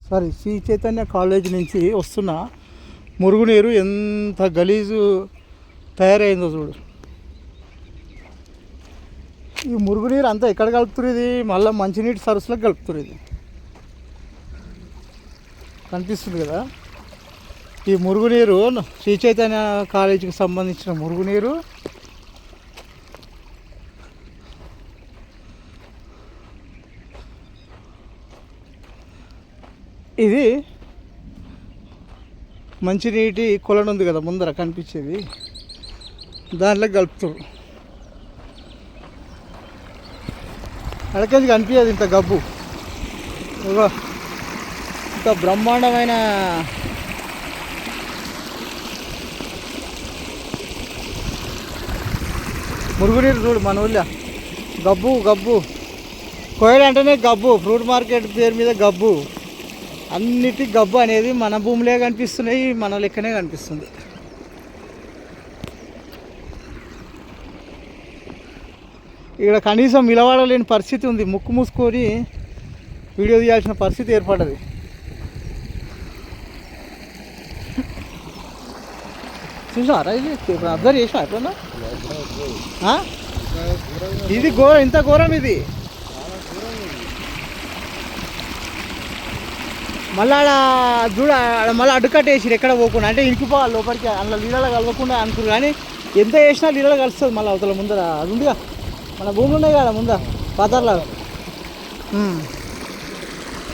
Shri Chaitanya college నుంచి వస్తున్న మురుగునీరు ఎంత గలీజు తయారైందో చూడు. ఈ మురుగునీరు అంతా ఎక్కడ కలుపుతురు? ఇది మళ్ళీ మంచినీటి సరస్సులకు కలుపుతురు. ఇది కనిపిస్తుంది కదా. ఈ మురుగునీరు శ్రీ చైతన్య కాలేజీకి సంబంధించిన మురుగునీరు. ఇది మంచినీటి కొలను ఉంది కదా ముందర కనిపించేది, దాంట్లో కలుపుతారు. అడకేది కనిపించదు ఇంత గబ్బు. ఇంత బ్రహ్మాండమైన మురుగునీరు చూడు మన ఊళ్ళో. గబ్బు గబ్బు కోయలు అంటేనే గబ్బు. ఫ్రూట్ మార్కెట్ పేరు మీద గబ్బు. అన్నిటి గబ్బు అనేది మన భూమిలే కనిపిస్తున్నాయి, మన లెక్కనే కనిపిస్తుంది. ఇక్కడ కనీసం నిలబడలేని పరిస్థితి ఉంది. ముక్కు మూసుకొని వీడియో తీయాల్సిన పరిస్థితి ఏర్పడ్డది. చూసారా? ఇది అబ్జర్వ్ చేసినా ఎప్పుడన్నా? ఇది ఘోరం, ఇంత ఘోరం ఇది. మళ్ళీ ఆడ చూడ మళ్ళీ అడ్డుకట్టేసి ఎక్కడ పోకుండా, అంటే ఇంకిపోవాలి లోపలికి, అందులో నీళ్ళలో కలవకుండా అనుకున్నారు. కానీ ఎంత వేసినా నీళ్ళలో కలుస్తుంది. మళ్ళీ అవతల ముందర అది ఉందిగా, మన భూములు ఉన్నాయి కదా ముందర పాతర్లాగా.